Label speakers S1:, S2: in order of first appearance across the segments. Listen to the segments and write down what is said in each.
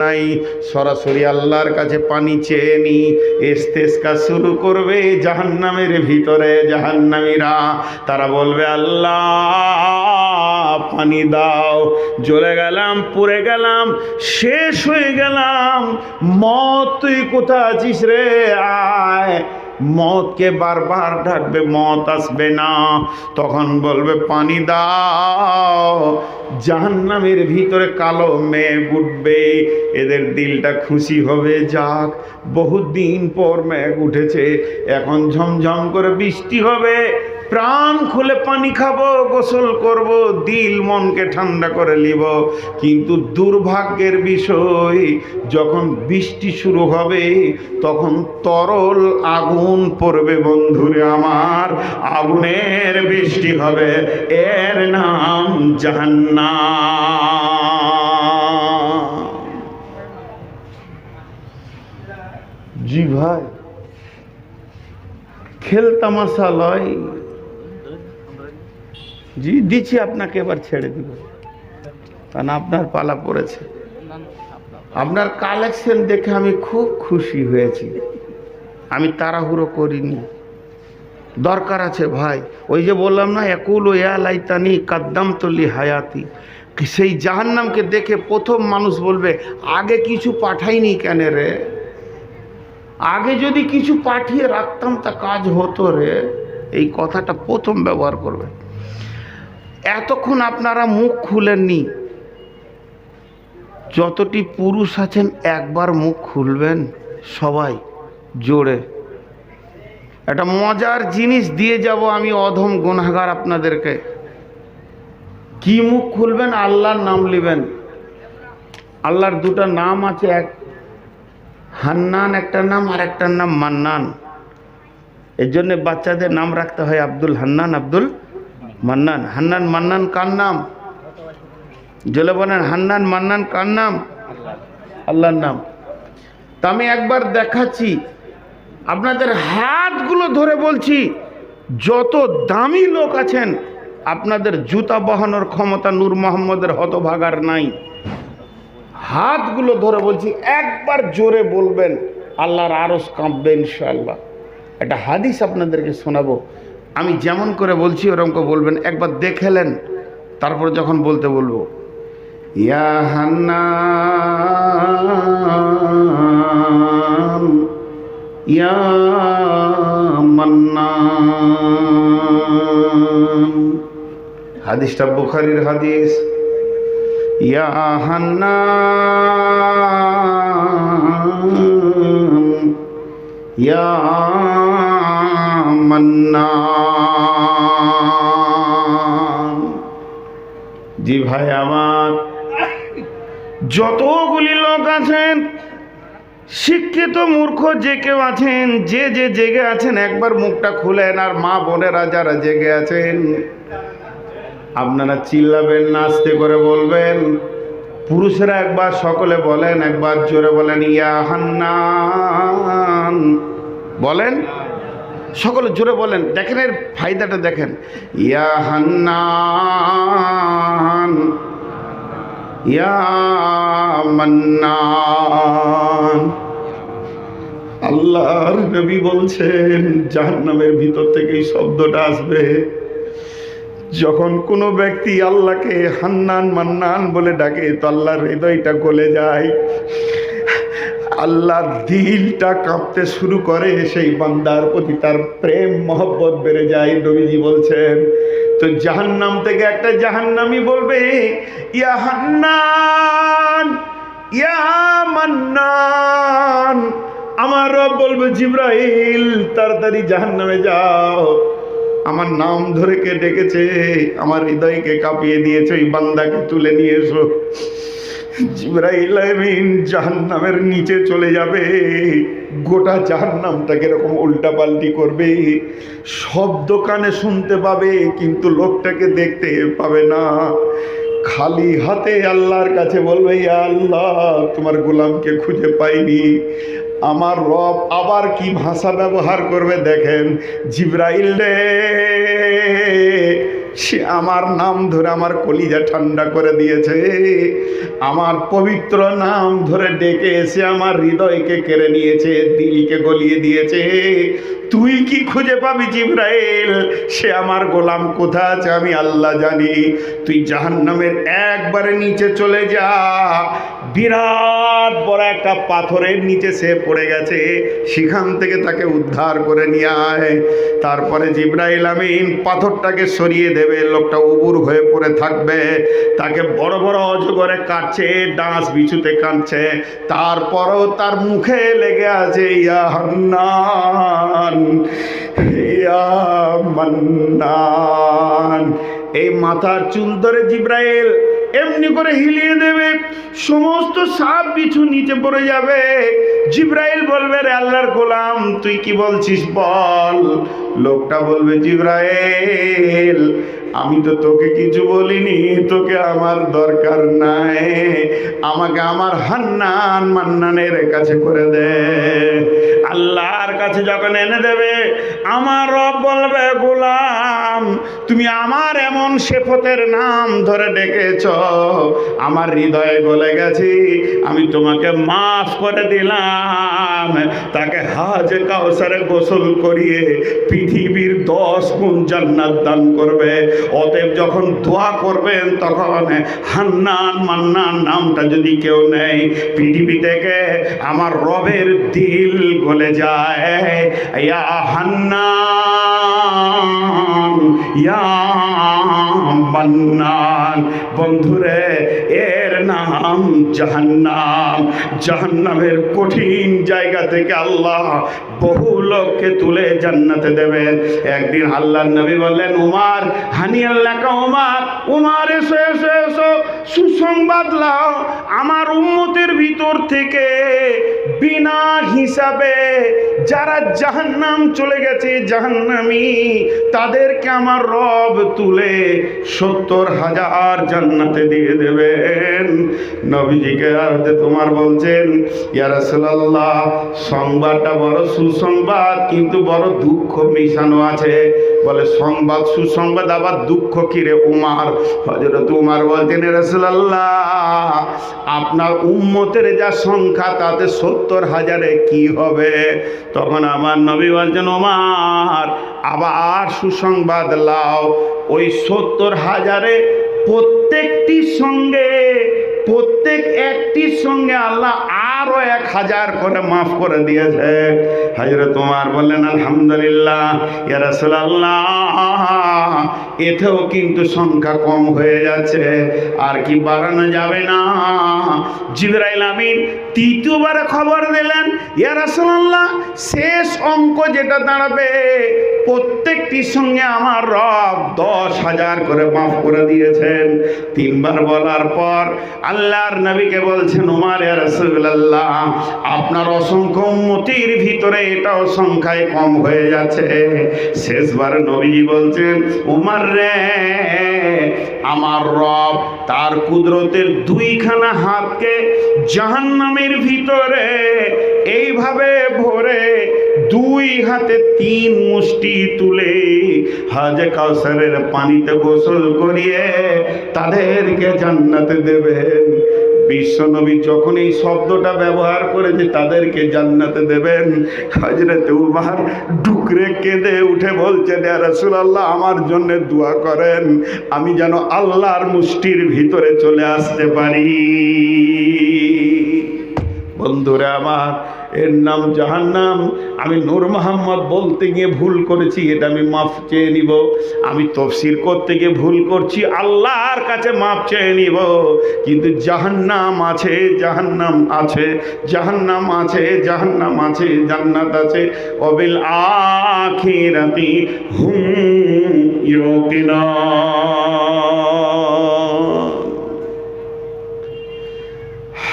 S1: নাই, সরাসরি আল্লাহর কাছে পানি চেয়ে নি, ইস্তেসকা শুরু করবে জাহান্নামের ভিতরে। জাহান্নামীরা তারা বলবে, আল্লাহ পানি দাও। জ্বলে গেলাম, পুড়ে গেলাম, শেষ হয়ে গেলাম, মত তুই কোথা আছিস রে, আয়। মতকে বারবার ডাকবে, মত আসবে না। তখন বলবে পানি দাও। জাহান্নামের ভিতরে কালো মেঘ উঠবে, এদের দিলটা খুশি হবে, যাক বহুত দিন পর মেঘ উঠেছে, এখন ঝমঝম করে বৃষ্টি হবে, প্রাণ খুলে পানি খাবো, গোসল করব, দিল মনকে ঠান্ডা করে নিব। কিন্তু দুর্ভাগ্যের বিষয়, যখন বৃষ্টি শুরু হবে তখন তরল আগুন পড়বে বন্ধুরে আমার, আগুনের বৃষ্টি হবে, এর নাম জাহান্নাম। জি ভাই, খেল তামাশা লয়। জি দিচ্ছি আপনাকে, এবার ছেড়ে দিব, কারণ আপনার পালা পড়েছে। আপনার কালেকশন দেখে আমি খুব খুশি হয়েছি, আমি তাড়াহুড়ো করিনি। দরকার আছে ভাই, ওই যে বললাম না, একুল ইয়া লাইতানি কাদ্দামতু লি হায়াতি, সেই জাহান্নামকে দেখে প্রথম মানুষ বলবে, আগে কিছু পাঠাইনি কেন রে, আগে যদি কিছু পাঠিয়ে রাখতাম তা কাজ হতো রে। এই কথাটা প্রথম ব্যবহার করবে। এতক্ষণ আপনারা মুখ খুলেননি, যতটি পুরুষ আছেন একবার মুখ খুলবেন সবাই জোরে। একটা মজার জিনিস দিয়ে যাব আমি, অধম গুনাহগার আপনাদেরকে। কি মুখ খুলবেন? আল্লাহর নাম নেবেন। আল্লাহর দুটো নাম আছে, এক হান্নান একটা নাম, আর একটার নাম মান্নান। এর জন্য বাচ্চাদের নাম রাখতে হয় আব্দুল হান্নান, আব্দুল মান্নান। হান্নান মান্নান কার নাম? জলে বলেন, হান্নান মান্নান কার নাম? আল্লাহর নাম। তা আমি একবার দেখাচ্ছি, আপনাদের হাতগুলো ধরে বলছি, যত দামি লোক আছেন আপনাদের জুতা বহানোর ক্ষমতা নূর মোহাম্মদের হতভাগার নাই। হাতগুলো ধরে বলছি, একবার জোরে বলবেন, আল্লাহর আরশ কাঁপবে ইনশাআল্লাহ। একটা হাদিস আপনাদেরকে শোনাবো, আমি যেমন করে বলছি ওরকম করে বলবেন, একবার দেখেলেন, তারপর যখন বলতে বলবো, ইয়া হান্নান ইয়া মান্নান। হাদিসটা বুখারীর হাদিস। ইয়া হান্নান ইয়া মান্নান। জি ভাই আমার, যতগুলি লোক আছেন, শিক্ষিত মূর্খ যে কেউ আছেন, যে যে জেগে আছেন, একবার মুখটা খুলেন। আর মা বোনেরা যারা জেগে আছেন, আপনারা চিল্লাবেন না, আস্তে করে বলবেন। পুরুষেরা একবার সকলে বলেন, একবার জোরে বলেন, ইয়া হান্নান। বলেন, সকলে জোরে বলেন, দেখেন এর ফায়দাটা দেখেন। ইয়া হান্নান ইয়া মান্নান। আল্লাহর নবী বলছেন, জাহান্নামের ভিতর থেকে এই শব্দটা আসবে। যখন কোনো ব্যক্তি আল্লাহকে হান্নান মান্নান বলে ডাকে, তো আল্লাহর হৃদয়টা গলে যায়, আল্লাহর দিলটা কাঁপতে শুরু করে, সেই বান্দার প্রতি তার প্রেম মহব্বত বেড়ে যায়। নবীজি বলছেন, তো জাহান্নাম থেকে একটা জাহান্নামী বলবে, ইয়া হান্নান ইয়া মান্নান। আমার রব বলবে, জিবরাইল তাড়াতাড়ি জাহান্নামে যাও, আমার নাম ধরে কে ডেকেছে, আমার হৃদয়কে কাঁপিয়ে দিয়েছে, ওই বান্দাকে তুলে নিয়ে এসো। জিবরাইল আমিন জাহান্নামের নিচে চলে যাবে, গোটা জাহান্নামটাকে এরকম উল্টা পাল্টি করবে, শব্দ কানে শুনতে পাবে কিন্তু লোকটাকে দেখতে পাবে না। খালি হাতে আল্লাহর কাছে বলবে, ইয়া আল্লাহ, তোমার গোলামকে খুঁজে পাইনি। আমার রব আবার কি ভাষা ব্যবহার করবে দেখেন, জিবরাইল রে সে আমার নাম ধরে আমার কলিজা ঠান্ডা করে দিয়েছে, আমার পবিত্র নাম ধরে ডেকে এসে আমার হৃদয়কে কেড়ে নিয়েছে, দিলকে গলিয়ে দিয়েছে। তুই কি খুঁজে পাবি জিবরাইল? সে আমার গোলাম কোথায় আছে আমি আল্লাহ জানি। তুই জাহান্নামের একবারে নিচে চলে যা, বিরাট বড় একটা পাথরের নিচে সে পড়ে গেছে, সেখান থেকে তাকে উদ্ধার করে নিয়ে আয়। তারপরে জিবরাইল আমিন পাথরটাকে সরিয়ে দেবে, লোকটা উবুর হয়ে পড়ে থাকবে, তাকে বড় বড় অজগরে কাটছে, ডাঁশ বিছুতে কাটছে, তারপরও তার মুখে লেগে আছে ইয়া হান্নান ইয়া মান্নান। এই মাথার চুল ধরে জিবরাইল এমনি করে হিলিয়ে দেবে, সমস্ত সাপ বিছু নিচে পড়ে যাবে। জিবরাইল বলবে, রে আল্লাহর গোলাম তুই কি বলছিস বল। লোকটা বলবে, জিবরাইল আমি তো তোকে কিছু বলিনি, তোকে আমার দরকার নাই, আমাকে আমার হান্নান মান্নানের কাছে করে দে। আল্লাহর কাছে যখন এনে দেবে, আমার রব বলবে, গোলাম তুমি আমার এমন শেফতের নাম ধরে ডেকেছ, আমার হৃদয়ে গলে গেছি, আমি তোমাকে মাফ করে দিলাম। তাকে হাজে কাউসারে গোসল করিয়ে পৃথিবীর 10 গুণ জান্নাত দান করবে। অতএব যখন দোয়া করবেন তখন হান্নান মান্নান নামটা যদি কেউ নেয়, পৃথিবী থেকে আমার রবের দিল গলে যায়। ইয়া হান্নান ইয়া মান্নান। বন্ধুরে এর নাম জাহান্নাম। জাহান্নামের কঠিন জায়গা থেকে আল্লাহ বহু লোককে তুলে জান্নাতে দেবেন। একদিন আল্লাহর নবী বললেন, উমার হানিয়াল্লাহ উমার, উমার এসো এসো এসো, সুসংবাদ লাও, আমার উম্মতের ভিতর থেকে বিনা হিসাবে যারা জাহান্নাম চলে গেছে জাহান্নামী, তাদেরকে আমার রব তুলে 70,000 জান্নাতে দিয়ে দেবেন। নবীজিকে আরতে তোমার বলছেন, ইয়া রাসূলুল্লাহ সংবাদটা বড় সুসংবাদ, কিন্তু বড় দুঃখ মিশানো আছে। বলে, সংবাদ সুসংবাদ আবার দুঃখ কিরে উমার? হযরত উমার বলতেন, ইয়া রাসূলুল্লাহ আপনার উম্মতের যা সংখ্যা তাতে 70,000-এ কি হবে? তখন আমার নবী বলছেন, উমার আবার সুসংবাদ লাও, ওই 70,000-এ প্রত্যেকটির সঙ্গে আল্লাহ আরো 1,000 করে মাফ করে দিয়েছে। হযরত ওমর বললেন, আলহামদুলিল্লাহ ইয়া রাসূলুল্লাহ, এতেও কিন্তু সংখ্যা কম হয়ে যাচ্ছে, আর কি বাড়ানো যাবে না? জিবরাইল আমিন তৃতীয়বারে খবর দিলেন, ইয়া রাসূলুল্লাহ শেষ অঙ্ক যেটা দাঁড়াবে, প্রত্যেকটির সঙ্গে আমার রব 10,000 করে মাফ করে দিয়েছেন। 3 বার বলার পর আল্লাহর নবীকে বলছেন, ওমর ইয়া রাসূলুল্লাহ আপনার অসংখ্য উম্মতির ভিতরে এটাও সংখ্যায় কম হয়ে যাচ্ছে। শেষবার নবীজি বলছেন, ওমর রে আমার রব তার কুদরতের 2খানা হাতকে জাহান্নামের ভিতরে এইভাবে ভরে 2 হাতে 3 মুষ্টি তুলে হাজে কাউসারের পানিতে গোসল করিয়ে তাদেরকে জান্নাতে দেবেন। বিশ্বনবী যখন এই শব্দটা ব্যবহার করেছে, তাদেরকে জান্নাতে দেবেন, হযরত উমর ডুকরে কেঁদে উঠে বলছেন, ইয়া রাসূলুল্লাহ আমার জন্য দোয়া করেন, আমি যেন আল্লাহর মুষ্টির ভিতরে চলে আসতে পারি। বন্ধুরা আমার, এর নাম জাহান্নাম। আমি নূর মোহাম্মদ বলতে গিয়ে ভুল করেছি, এটা আমি মাফ চেয়ে নিব। আমি তফসির করতে গিয়ে ভুল করছি, আল্লাহর কাছে মাফ চেয়ে নিব। কিন্তু জাহান্নাম আছে, জাহান্নাম আছে, জাহান্নাম আছে, জাহান্নাম আছে, জান্নাত আছে। ওয়াবিল আখিরাতি হুম ইউকিনুন।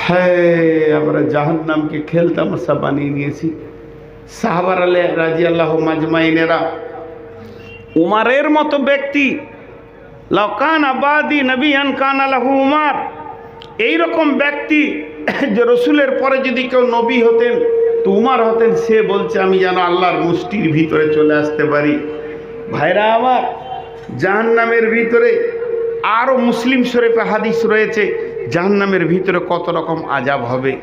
S1: হ্যাঁ, আমরা জাহান্নামকে খেলতামাশা বানিয়ে নিয়েছি। সাহাবারা রাদিয়াল্লাহু মাজমাইনেরা, উমারের মতো ব্যক্তি, লাউ কানা বাদি নবিয়ান কানা লাহু উমার, এইরকম ব্যক্তি যে রসুলের পরে যদি কেউ নবী হতেন তো উমার হতেন। সে বলছে আমি যেন আল্লাহর মুষ্টির ভিতরে চলে আসতে পারি। ভাইরা আমার, জাহান্নামের ভিতরে আরও মুসলিম শরীফে হাদিস রয়েছে জাহান্নামের ভিতরে কত রকম আযাব হবে।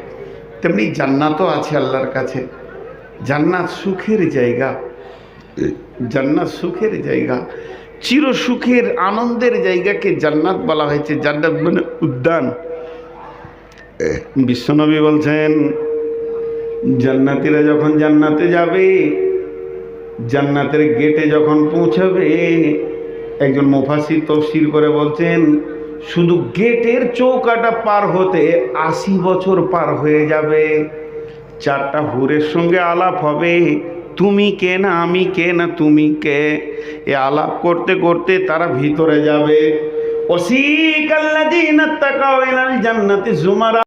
S1: তেমনি জান্নাতও আছে আল্লাহর কাছে। জান্নাত সুখের জায়গা, জান্নাত সুখের জায়গা, চির সুখের আনন্দের জায়গাকে জান্নাত বলা হয়েছে। জান্নাত মানে উদ্যান। বিশ্বনবী বলছেন জান্নাতীরা যখন জান্নাতে যাবে, জান্নাতের গেটে যখন পৌঁছাবে, একজন মুফাসসির তাফসীর করে বলছেন শুধু গেটের চৌকাটা পার হতে 80 বছর পার হয়ে যাবে। 4টা হুরের সঙ্গে আলাপ হবে, তুমি কে না আমি কে না তুমি কে, এ আলাপ করতে করতে তারা ভিতরে যাবে। ওয়াসিকাল্লাযীনা তাকাউ ইলাল জান্নাতি যুমারা।